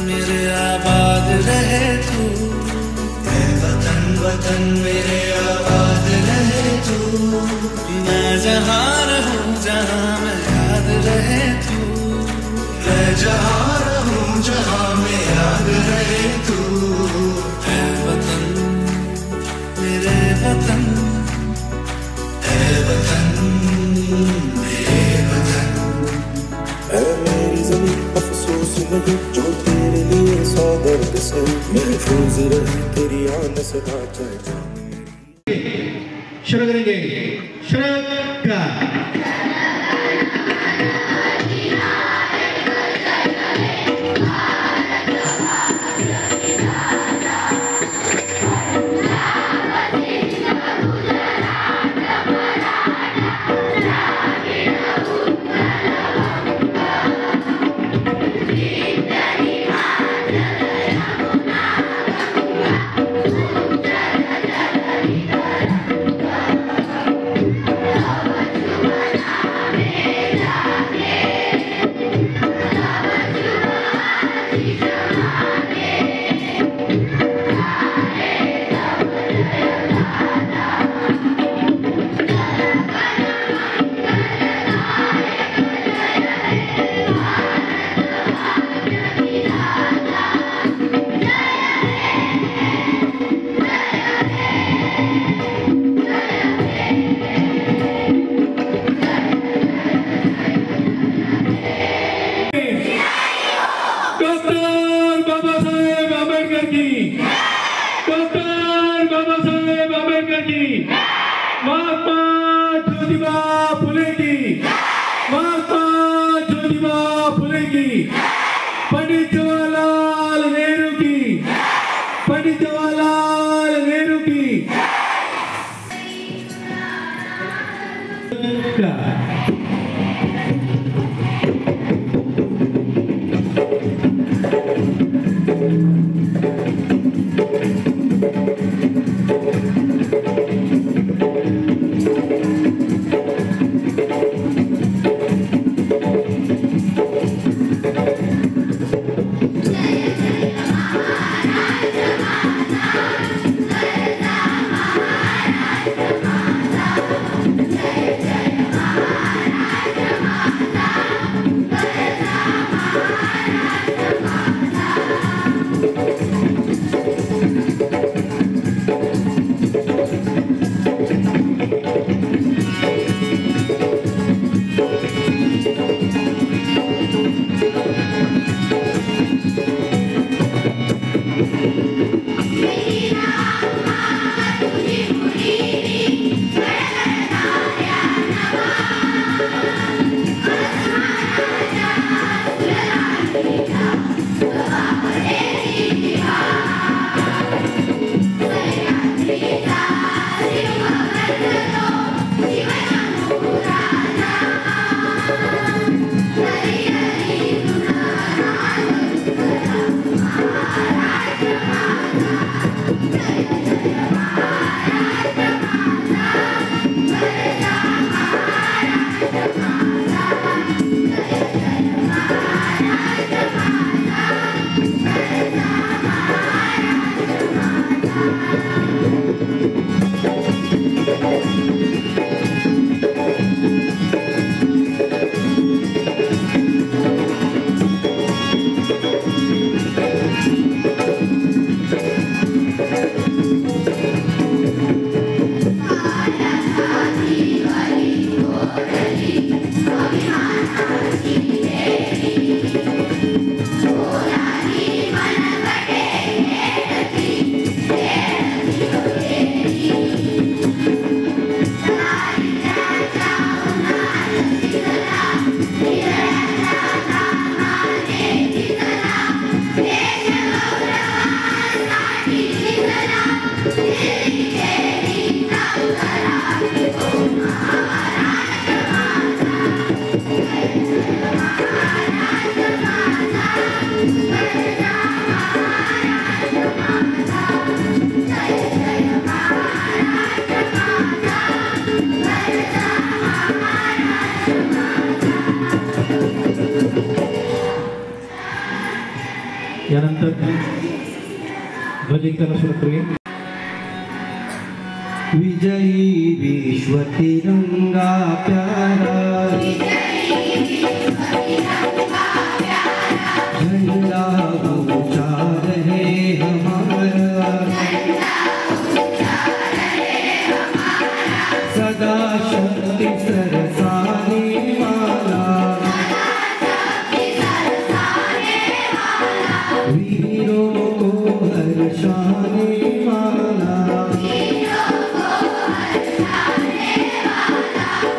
मेरे आबाद रहे तू, ऐ वतन वतन मेरे आबाद रहे तू। मैं जहाँ रहूं जहाँ मैं याद रहे तू, मैं जहाँ रहूं जहाँ मैं याद रहे तू। ऐ वतन मेरे वतन, ऐ वतन मेरे वतन। ऐ मेरी ज़मीं अफसोस नहीं जो तेरे लिए सौ दर्द से महफूज रहे तेरी आन सदा चाहे जान मेरी। शुरू करेंगे, शुरू का पंडित जवाहरलाल नेहरू की, पंडित जवाहरलाल नेहरू की। यानंतर ध्वजिंकन सुरू करूया. विजयी विश्व तिरंगा प्यारा, झंडा ऊंचा रहे हमारा, सदा शक्ति सरसाने वाला, वीरों को हर्षाने वाला,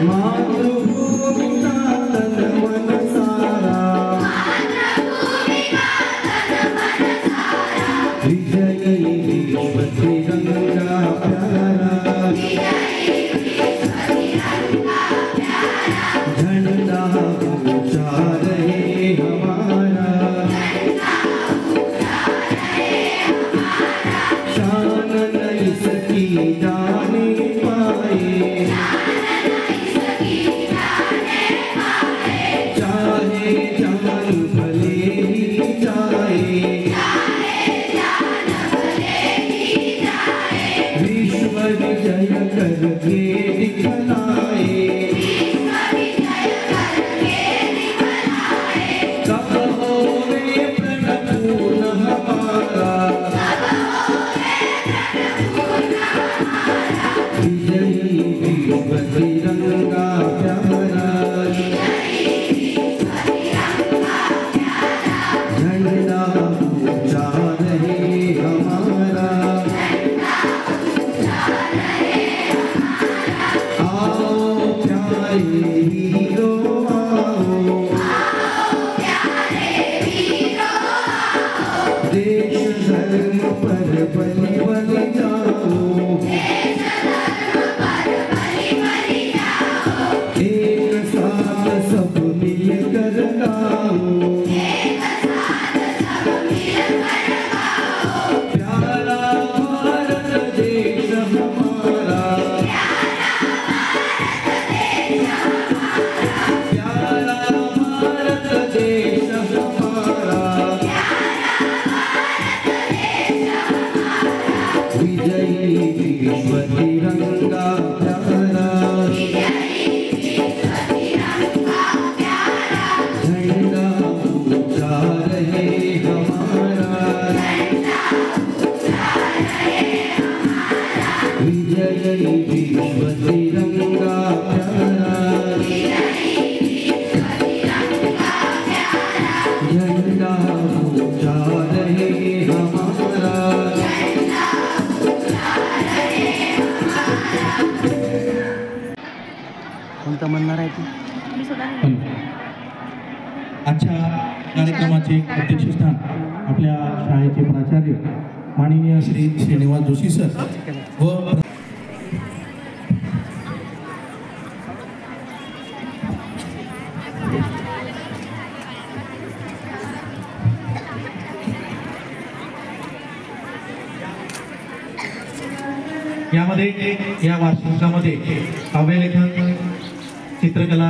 मातृभूमि का तन मन सारा, विजयी विश्व तिरंगा प्यारा, झंडा ऊंचा रहे हमारा, शान नहीं सकी जाने पाए, चाहे जान भले ही जाए, विश्व विजय करके दिखलाए, कब होवे प्रणपूर्ण हमारा, विजयी विश्व तिरंगा प्यारा, झंडा ऊंचा रहे हमारा, आओ प्यारे वीरों आओ, देश धर्म पर बलि बलि जाओ, एक साथ सब मिलकर गाओ, प्यारा भारत देश हमारा, प्यारा भारत देश हमारा, विजयी विश्व तिरंगा प्यारा, झंडा ऊंचा रहे हमारा, विजयी विश्व तिरंगा प्यारा, झंडा ऊंचा रहे हमारा. कोणता म्हणणार आहे ती? आजच्या कार्यक्रमाचे अध्यक्षस्थान आपल्या शाळेचे प्राचार्य माननीय श्री श्रीनिवास जोशी सर व यामध्ये या वार्षिकामध्ये काव्यलेखन, चित्रकला,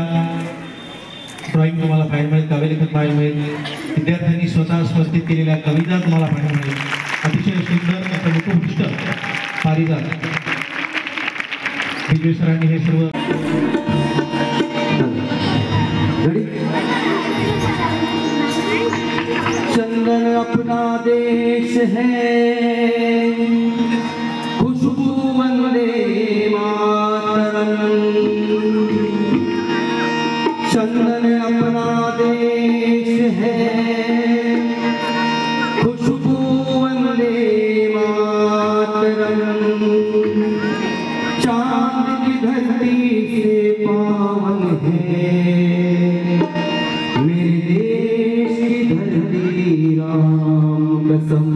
ड्रॉइंग तुम्हाला पाहायला मिळेल, काव्यलेखन पाहायला मिळेल, विद्यार्थ्यांनी स्वतः स्वस्थित केलेल्या कविता तुम्हाला पाहायला मिळेल. अतिशय सुंदर असं मुखपृष्ठ पारिजात विजय सरांनी हे सर्व चंदन अपना देश है, खुशबू वंदे मातरम, चंदन अपना देश है, खुशबू वंदे मातरम, चांद की धरती से पावन है मेरे देश की धरती, राम कसम.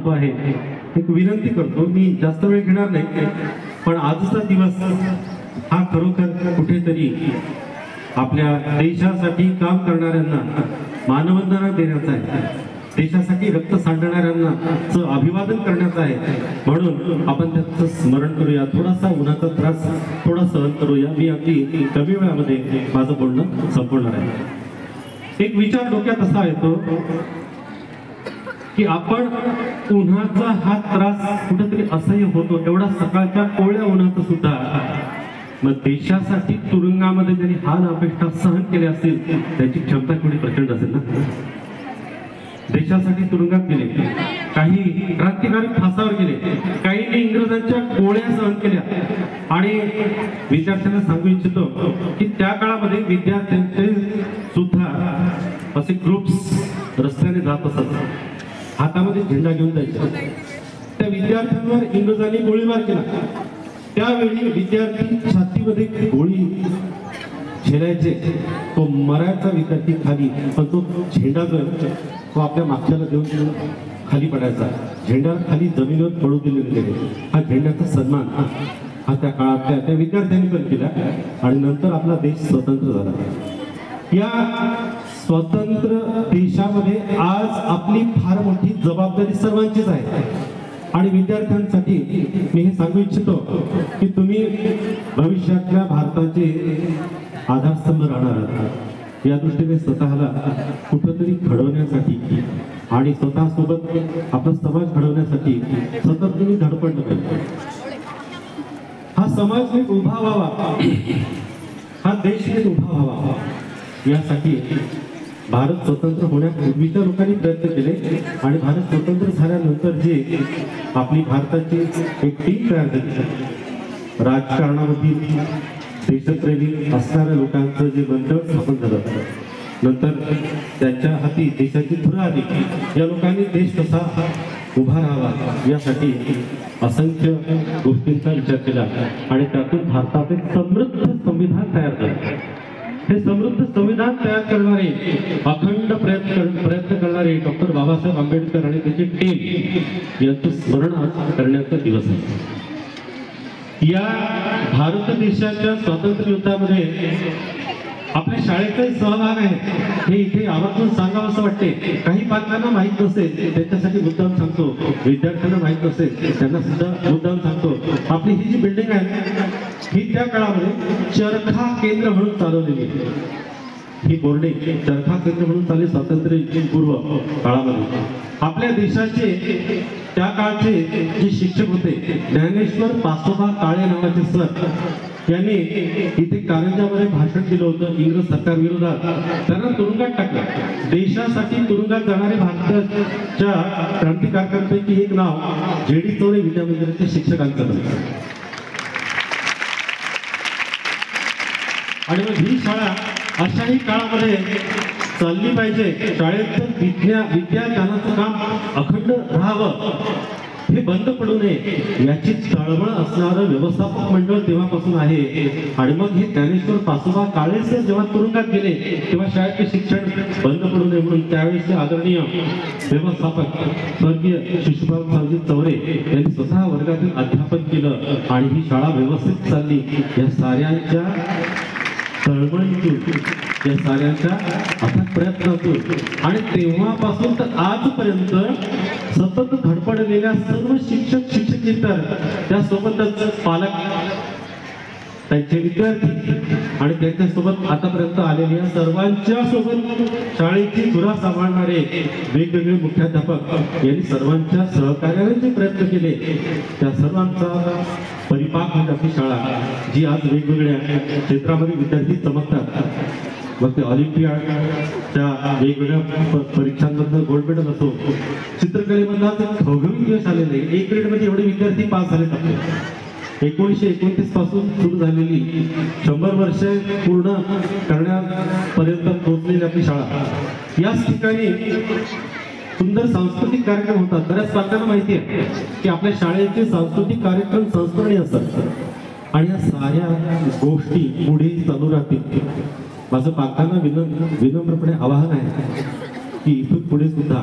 होतो आहे, एक विनंती करतो, मी जास्त वेळ घेणार नाही, पण आजचा दिवस हा खरोखर कुठेतरी आपल्या देशासाठी काम करणाऱ्यांना मानवंदना देण्याचा आहे, देशासाठी रक्त सांडणाऱ्यांना अभिवादन करण्याचं आहे. म्हणून आपण त्याचं स्मरण करूया, थोडासा उन्हाचा त्रास थोडा सहन करूया. मी अगदी कमी वेळामध्ये माझं बोलणं संपवणार आहे. एक विचार डोक्यात असा येतो की आपण उन्हाचा हा त्रास कुठेतरी असह्य होतो, एवढा सकाळच्या कोवळ्या उन्हाचं सुद्धा, मग देशासाठी तुरुंगामध्ये ज्यांनी हाल अपेक्षा सहन केले असतील त्याची क्षमता थोडी प्रचंड असेल ना. देशासाठी तुरुंगात गेले, काही क्रांतिकारी फासावर गेले, काही इंग्रजांच्या गोळ्या सहन केल्या. आणि विद्यार्थ्यांना सांगू इच्छितो की त्या काळामध्ये विद्यार्थ्यांचे सुद्धा असे ग्रुप्स रस्त्याने जात असत, हातामध्ये झेंडा घेऊन जायचे. त्या विद्यार्थ्यांवर इंग्रजांनी गोळीबार केला. त्यावेळी विद्यार्थी छातीमध्ये गोळी झेलायचे, तो मरायचा विद्यार्थी खाली, पण तो झेंडा जो तो आपल्या मागच्याला देऊन खाली पडायचा. झेंडा खाली जमिनीवर पडू दिले गेले. हा झेंड्याचा सन्मान हा त्या काळातल्या त्या विद्यार्थ्यांनी पण केला आणि नंतर आपला देश स्वतंत्र झाला. या स्वतंत्र देशामध्ये आज आपली फार मोठी जबाबदारी सर्वांचीच आहे. आणि विद्यार्थ्यांसाठी मी हे सांगू इच्छितो की तुम्ही भविष्यातल्या भारताचे आधारस्तंभ राहणार आहात. या दृष्टीने स्वतःला कुठंतरी घडवण्यासाठी आणि स्वतःसोबत आपला समाज घडवण्यासाठी सतत तुम्ही धडपडलं पाहिजे. हा समाज नीट उभा व्हावा, हा देश नीट उभा व्हावा, यासाठी भारत स्वतंत्र होण्यापूर्वीच्या लोकांनी प्रयत्न केले आणि भारत स्वतंत्र झाल्यानंतर जे आपली भारताची एक टीम तयार झाली, राजकारणामधील देशप्रेमी असणाऱ्या लोकांचं जे मंडळ स्थापन झालं, नंतर त्यांच्या हाती देशाची धुरा आली. या लोकांनी देश कसा उभा राहावा यासाठी असंख्य गोष्टींचा विचार केला आणि त्यातून भारतात एक समृद्ध संविधान तयार झालं. हे समृद्ध संविधान तयार करणारे, अखंड प्रयत्न करणारे डॉक्टर बाबासाहेब आंबेडकर आणि त्याची टीम यांचं स्मरण आज करण्याचा दिवस आहे. या भारत देशाच्या स्वातंत्र्य युद्धामध्ये आपल्या शाळेचाही सहभाग आहे, हे इथे आवर्जून सांगावं असं वाटते. काही पालकांना माहीत नसेल त्याच्यासाठी मुद्दाम सांगतो, विद्यार्थ्यांना माहीत नसेल त्यांना सुद्धा मुद्दाम सांगतो. आपली ही जी बिल्डिंग आहे ही त्या काळामध्ये चरखा केंद्र म्हणून चालवलेली आहे. ही बोर्डिंग चरखा केंद्र म्हणून चालली स्वातंत्र्यपूर्व काळामध्ये. आपल्या देशाचे त्या काळचे जे शिक्षक होते ज्ञानेश्वर पासोबा काळे नावाचे सर, यांनी इथे कारंजामध्ये भाषण दिलं होतं इंग्रज सरकार विरोधात. त्यांना तुरुंगात टाकलं. देशासाठी तुरुंगात जाणारे भारताच्या क्रांतिकारकांपैकी एक नाव जेडी चौरे विद्यामंदिराच्या शिक्षकांचं नाव. आणि मग ही शाळा अशाही काळामध्ये चालली पाहिजे. शाळेत विद्यादानाचं काम अखंड राहावं, हे बंद पडू नये याची तळमळ असणारं व्यवस्थापक मंडळ तेव्हापासून आहे. आणि मग हे ज्ञानेश्वर पासोबा काळे सर जेव्हा तुरुंगात गेले तेव्हा शाळेचे शिक्षण बंद पडू नये म्हणून त्यावेळेसचे आदरणीय व्यवस्थापक स्वर्गीय शिशुपाल चौरे यांनी स्वतः वर्गातील अध्यापन केलं आणि ही शाळा व्यवस्थित चालली. या साऱ्यांच्या तळमळीतून, या साऱ्यांच्या अथक प्रयत्नातून आणि तेव्हापासून तर आजपर्यंत सतत धडपडलेल्या सर्व शिक्षक शिक्षकेतर, त्यासोबतच पालक, त्यांचे विद्यार्थी आणि त्यांच्यासोबत आतापर्यंत आलेल्या सर्वांच्या सोबत शाळेची धुरा सांभाळणारे वेगवेगळे मुख्याध्यापक यांनी सर्वांच्या सहकार्याने जे प्रयत्न केले त्या सर्वांचा परिपाक म्हणजे आपली शाळा, जी आज वेगवेगळ्या क्षेत्रामध्ये विद्यार्थी चमकतात. मग ते ऑलिम्पियाडच्या वेगवेगळ्या परीक्षांमधलं गोल्ड मेडल असो, चित्रकलेमधला ठवठवीत यश आलेलं आहे. एक ग्रेडमध्ये एवढे विद्यार्थी पास झालेत आपले. 1929 पासून सुरू झालेली 100 वर्ष पूर्ण करण्यापर्यंत पोहोचलेली आपली शाळा. याच ठिकाणी सुंदर सांस्कृतिक कार्यक्रम होतात. बऱ्याच पालकांना माहिती आहे की आपल्या शाळेचे सांस्कृतिक कार्यक्रम संस्मरणीय असतात आणि या साऱ्या गोष्टी पुढे चालू राहतील. माझं पालकांना विनम्रपणे आवाहन आहे की इथून पुढे सुद्धा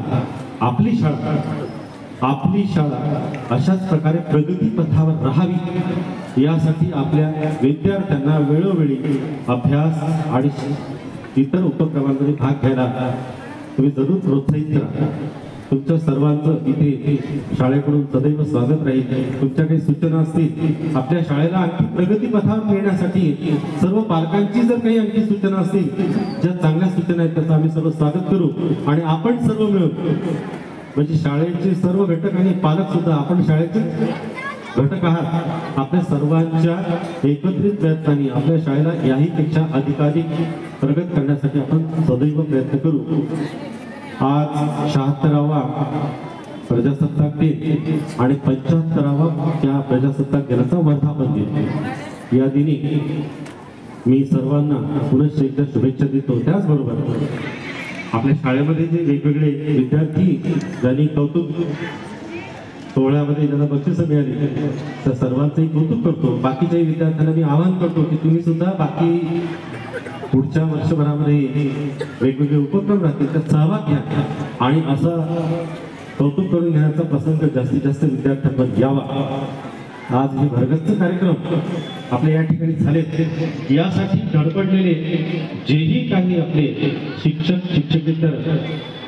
आपली शाळा आपली शाळा अशाच प्रकारे प्रगतीपथावर राहावी यासाठी आपल्या विद्यार्थ्यांना वेळोवेळी अभ्यास आणि इतर उपक्रमांमध्ये भाग घ्यायला तुम्ही जरूर प्रोत्साहित करा. तुमच्या सर्वांचं इथे शाळेकडून सदैव स्वागत राहील. तुमच्या काही सूचना असतील, आपल्या शाळेला आणखी प्रगतीपथावर नेण्यासाठी सर्व पालकांची जर काही आणखी सूचना असतील, ज्या चांगल्या सूचना आहेत त्याचं आम्ही सर्व स्वागत करू. आणि आपण सर्व मिळून म्हणजे शाळेचे सर्व घटक आणि पालक सुद्धा आपण शाळेचे घटक आहात. आपल्या सर्वांच्या एकत्रित प्रयत्नांनी आपल्या शाळेला याहीपेक्षा अधिकाधिक प्रगत करण्यासाठी आपण सदैव प्रयत्न करू. आज 76वा प्रजासत्ताक दिन आणि 75वा त्या प्रजासत्ताक दिनाचा वर्धापन दिन. या दिनी मी सर्वांना पुनश्च एकदा शुभेच्छा देतो. त्याचबरोबर आपल्या शाळेमध्ये जे वेगवेगळे विद्यार्थी ज्यांनी कौतुक सोहळ्यामध्ये ज्यांना बक्षिसं मिळाली त्या सर्वांचंही कौतुक करतो. बाकीच्याही विद्यार्थ्यांना मी आवाहन करतो की तुम्ही सुद्धा बाकी पुढच्या वर्षभरामध्ये वेगवेगळे उपक्रम राहतील त्यात सहभाग घ्या आणि असं कौतुक करून घेण्याचा प्रसंग जास्तीत जास्त विद्यार्थ्यांवर यावा. आज हे भरगच्च कार्यक्रम आपल्या या ठिकाणी झाले. यासाठी धडपडलेले जेही काही आपले शिक्षक शिक्षकेतर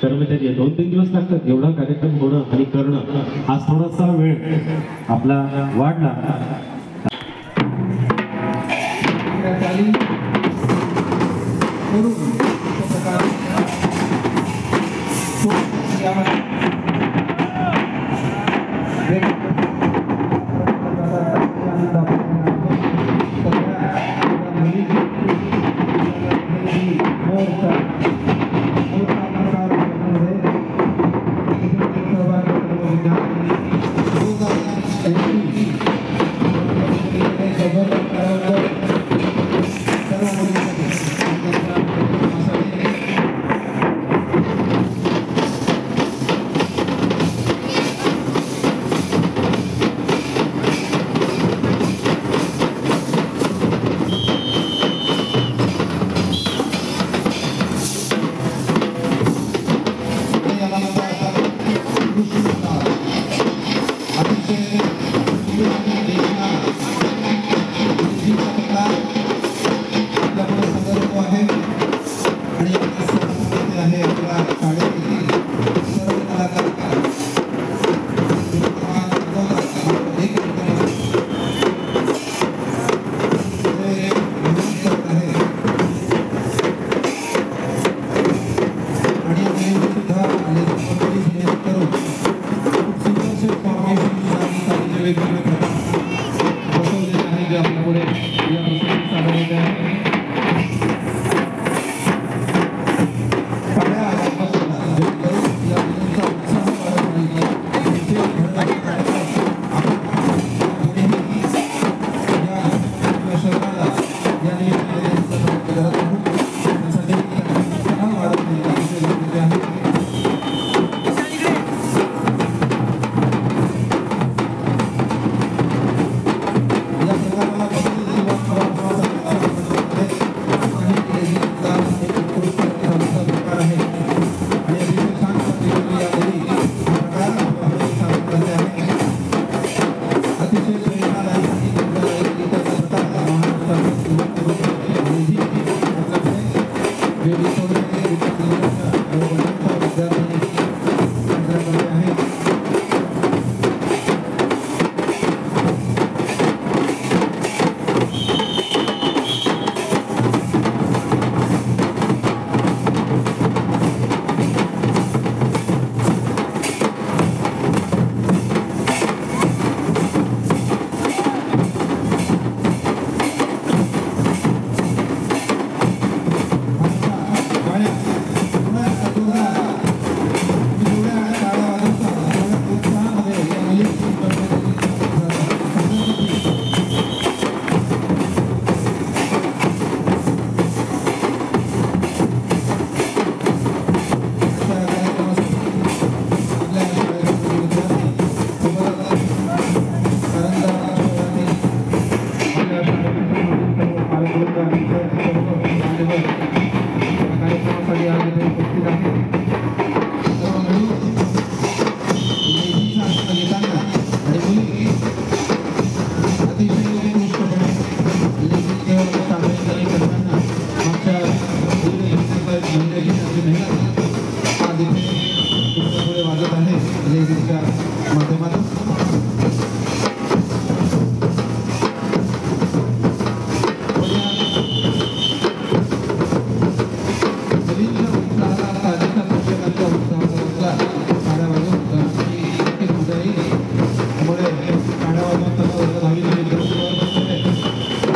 कर्मचारी 2-3 दिवस लागतात एवढा कार्यक्रम होणं आणि करणं. आज थोडासा वेळ आपला वाढला.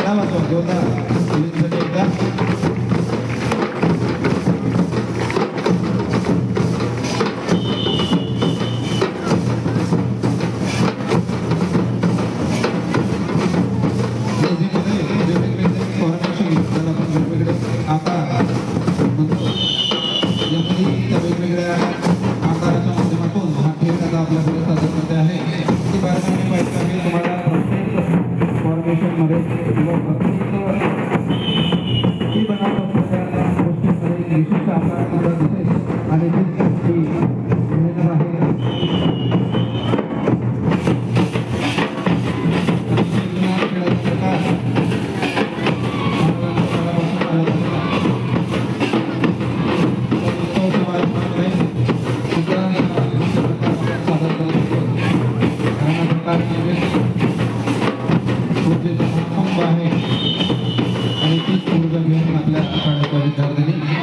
टाळ्या वाजवा जोरदार मुलींसाठी एकदा. वेगवेगळ्या आकाराच्या माध्यमातून हा खेळ आता आपल्याकडे सादर करते आहे. ती बारकाईने पाहिजे आहे तुम्हाला प्रत्येक फॉर्मेशनमध्ये किंवा प्रत्येक ती बनवत असलेल्या गोष्टींमध्ये विशिष्ट आकारामध्ये दिसेल आणि ती मेहनत आहे. खेळाचा प्रकार आहे आणि तीच ऊर्जा घेऊन आपल्या शाळेच्या विद्यार्थ्यांनी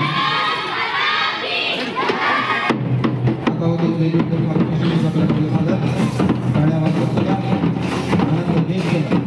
आता होते वेगवेगळे कॉम्पिटिशन आपल्याकडे झालं. शाळा वाजवत होता आनंद घेत गेला.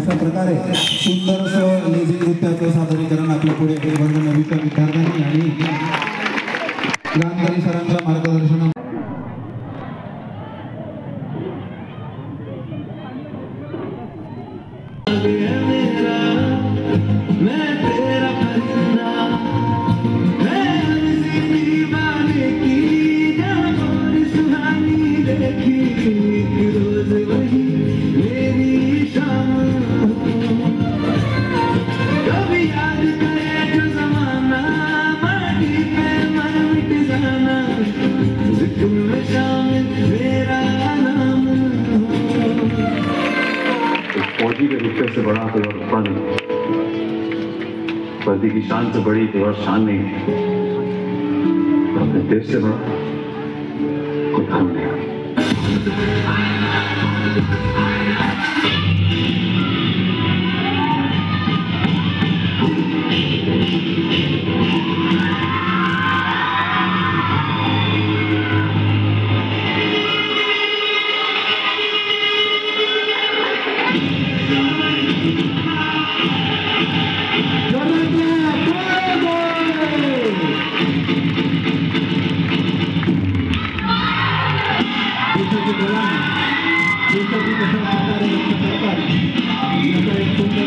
सुंदर असं लेझिम नृत्याचं सादरीकरण आपल्या पुढे वर्ग नववीच्या विद्यार्थ्यांनी आणि गानकरी सरांच्या मार्गदर्शनात फौजी के रुतबे से बड़ा कोई और रुतबा नहीं, वर्दी की शान से बड़ी कोई और शान नहीं, अपने देश से बड़ा कोई धर्म नहीं। देशाची कशा प्रकारे लक्ष करतात याचा एक सुंदर